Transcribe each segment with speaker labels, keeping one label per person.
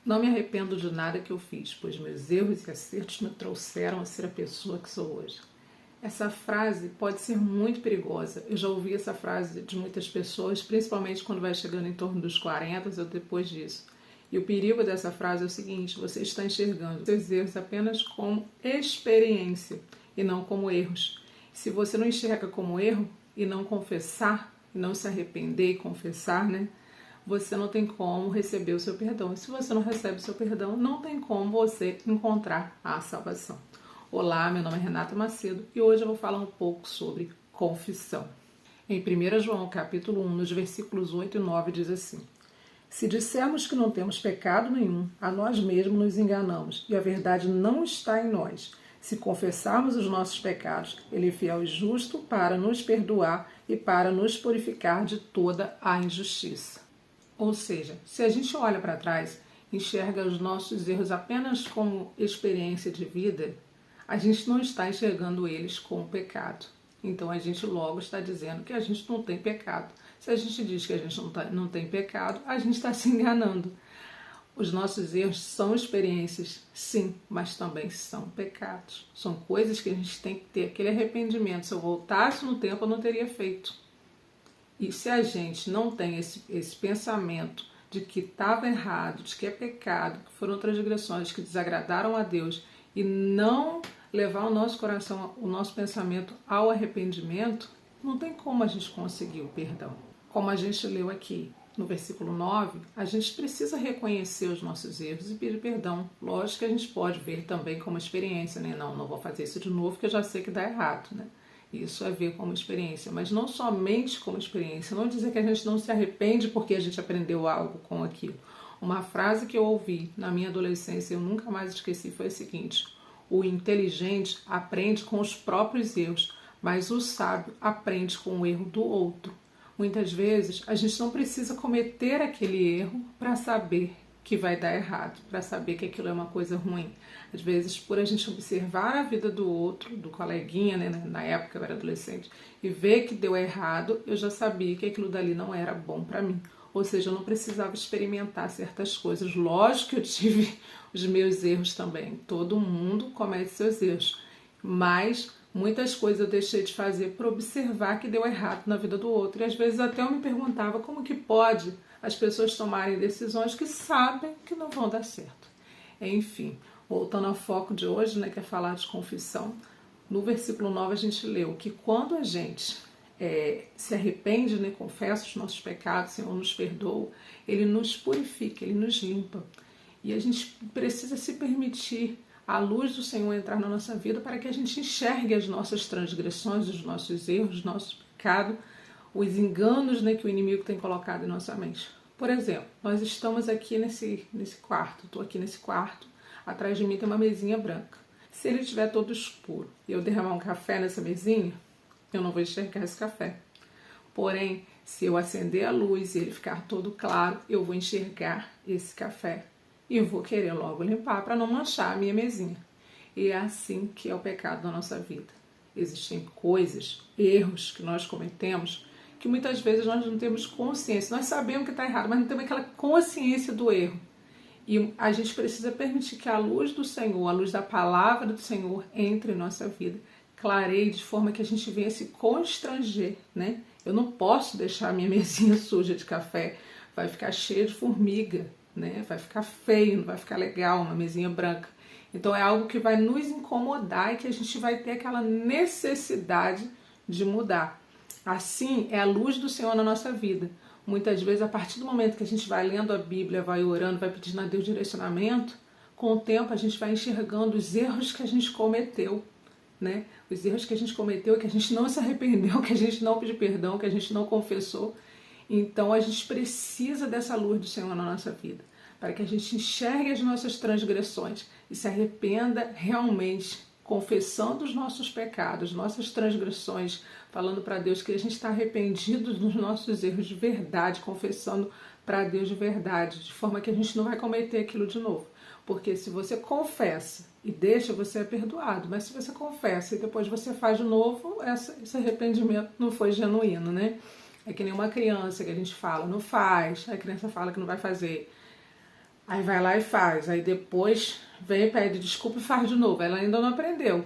Speaker 1: Não me arrependo de nada que eu fiz, pois meus erros e acertos me trouxeram a ser a pessoa que sou hoje. Essa frase pode ser muito perigosa. Eu já ouvi essa frase de muitas pessoas, principalmente quando vai chegando em torno dos 40 ou depois disso. E o perigo dessa frase é o seguinte: você está enxergando seus erros apenas como experiência e não como erros. Se você não enxerga como erro e não confessar, e não se arrepender e confessar, né? Você não tem como receber o seu perdão. E se você não recebe o seu perdão, não tem como você encontrar a salvação. Olá, meu nome é Renata Macedo e hoje eu vou falar um pouco sobre confissão. Em 1 João capítulo 1, nos versículos 8 e 9, diz assim: se dissermos que não temos pecado nenhum, a nós mesmos nos enganamos e a verdade não está em nós. Se confessarmos os nossos pecados, Ele é fiel e justo para nos perdoar e para nos purificar de toda a injustiça. Ou seja, se a gente olha para trás, enxerga os nossos erros apenas como experiência de vida, a gente não está enxergando eles como pecado. Então a gente logo está dizendo que a gente não tem pecado. Se a gente diz que a gente não tem pecado, a gente está se enganando. Os nossos erros são experiências, sim, mas também são pecados. São coisas que a gente tem que ter aquele arrependimento. Se eu voltasse no tempo, eu não teria feito. E se a gente não tem esse pensamento de que estava errado, de que é pecado, que foram transgressões que desagradaram a Deus, e não levar o nosso coração, o nosso pensamento ao arrependimento, não tem como a gente conseguir o perdão. Como a gente leu aqui no versículo 9, a gente precisa reconhecer os nossos erros e pedir perdão. Lógico que a gente pode ver também como experiência, né? Não vou fazer isso de novo porque eu já sei que dá errado, né? Isso é ver como experiência, mas não somente como experiência. Não dizer que a gente não se arrepende porque a gente aprendeu algo com aquilo. Uma frase que eu ouvi na minha adolescência e eu nunca mais esqueci foi a seguinte: o inteligente aprende com os próprios erros, mas o sábio aprende com o erro do outro. Muitas vezes a gente não precisa cometer aquele erro para saber que vai dar errado, para saber que aquilo é uma coisa ruim. Às vezes, por a gente observar a vida do outro, do coleguinha, né, na época eu era adolescente, e ver que deu errado, eu já sabia que aquilo dali não era bom para mim. Ou seja, eu não precisava experimentar certas coisas. Lógico que eu tive os meus erros também. Todo mundo comete seus erros. Mas muitas coisas eu deixei de fazer por observar que deu errado na vida do outro. E às vezes até eu me perguntava como que pode as pessoas tomarem decisões que sabem que não vão dar certo. Enfim, voltando ao foco de hoje, né, que é falar de confissão, no versículo 9 a gente leu que quando a gente se arrepende, né, confessa os nossos pecados, o Senhor nos perdoa, Ele nos purifica, Ele nos limpa. E a gente precisa se permitir a luz do Senhor entrar na nossa vida para que a gente enxergue as nossas transgressões, os nossos erros, os nossos pecados, os enganos, né, que o inimigo tem colocado em nossa mente. Por exemplo, nós estamos aqui nesse quarto, estou aqui nesse quarto, atrás de mim tem uma mesinha branca. Se ele estiver todo escuro e eu derramar um café nessa mesinha, eu não vou enxergar esse café. Porém, se eu acender a luz e ele ficar todo claro, eu vou enxergar esse café e vou querer logo limpar para não manchar a minha mesinha. E é assim que é o pecado na nossa vida. Existem coisas, erros que nós cometemos que muitas vezes nós não temos consciência. Nós sabemos que está errado, mas não temos aquela consciência do erro. E a gente precisa permitir que a luz do Senhor, a luz da palavra do Senhor entre em nossa vida, clareie de forma que a gente venha se constranger, né? Eu não posso deixar a minha mesinha suja de café, vai ficar cheia de formiga, né? Vai ficar feio, não vai ficar legal uma mesinha branca. Então é algo que vai nos incomodar e que a gente vai ter aquela necessidade de mudar. Assim é a luz do Senhor na nossa vida. Muitas vezes, a partir do momento que a gente vai lendo a Bíblia, vai orando, vai pedindo a Deus direcionamento, com o tempo a gente vai enxergando os erros que a gente cometeu, né? Os erros que a gente cometeu, que a gente não se arrependeu, que a gente não pediu perdão, que a gente não confessou. Então a gente precisa dessa luz do Senhor na nossa vida, para que a gente enxergue as nossas transgressões e se arrependa realmente, confessando os nossos pecados, nossas transgressões, falando para Deus que a gente está arrependido dos nossos erros de verdade, confessando para Deus de verdade, de forma que a gente não vai cometer aquilo de novo. Porque se você confessa e deixa, você é perdoado. Mas se você confessa e depois você faz de novo, esse arrependimento não foi genuíno, né? É que nem uma criança que a gente fala, não faz, a criança fala que não vai fazer. Aí vai lá e faz, aí depois vem e pede desculpa e faz de novo. Ela ainda não aprendeu.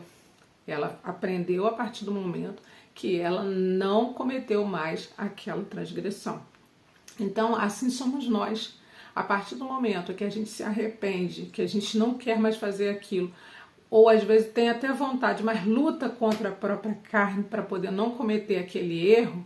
Speaker 1: Ela aprendeu a partir do momento que ela não cometeu mais aquela transgressão. Então, assim somos nós. A partir do momento que a gente se arrepende, que a gente não quer mais fazer aquilo, ou às vezes tem até vontade, mas luta contra a própria carne para poder não cometer aquele erro,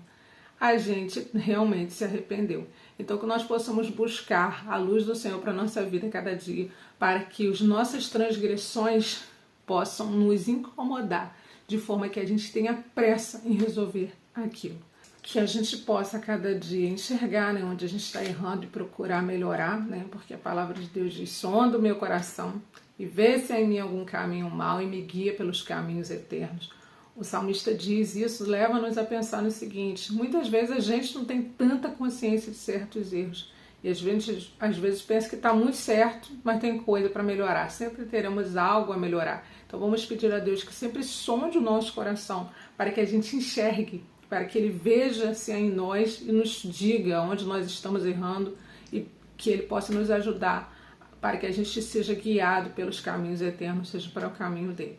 Speaker 1: a gente realmente se arrependeu. Então, que nós possamos buscar a luz do Senhor para a nossa vida cada dia, para que as nossas transgressões possam nos incomodar, de forma que a gente tenha pressa em resolver aquilo. Que a gente possa a cada dia enxergar, né, onde a gente está errando e procurar melhorar, né, porque a palavra de Deus diz: sonda o meu coração e vê se há em mim algum caminho mau e me guia pelos caminhos eternos. O salmista diz isso, leva-nos a pensar no seguinte: muitas vezes a gente não tem tanta consciência de certos erros e às vezes pensa que está muito certo, mas tem coisa para melhorar, sempre teremos algo a melhorar. Então vamos pedir a Deus que sempre sonde o nosso coração para que a gente enxergue, para que Ele veja se há em nós e nos diga onde nós estamos errando e que Ele possa nos ajudar para que a gente seja guiado pelos caminhos eternos, seja para o caminho dele.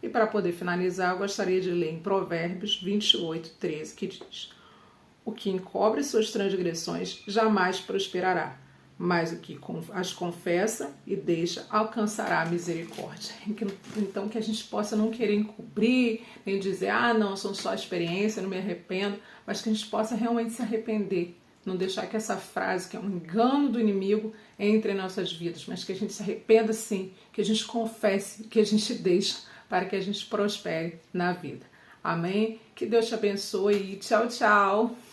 Speaker 1: E para poder finalizar, eu gostaria de ler em Provérbios 28:13, que diz: o que encobre suas transgressões jamais prosperará, mas o que as confessa e deixa alcançará a misericórdia. Então que a gente possa não querer encobrir, nem dizer: ah, não, são só experiência, não me arrependo, mas que a gente possa realmente se arrepender, não deixar que essa frase, que é um engano do inimigo, entre em nossas vidas, mas que a gente se arrependa sim, que a gente confesse, que a gente deixe para que a gente prospere na vida. Amém? Que Deus te abençoe e tchau, tchau!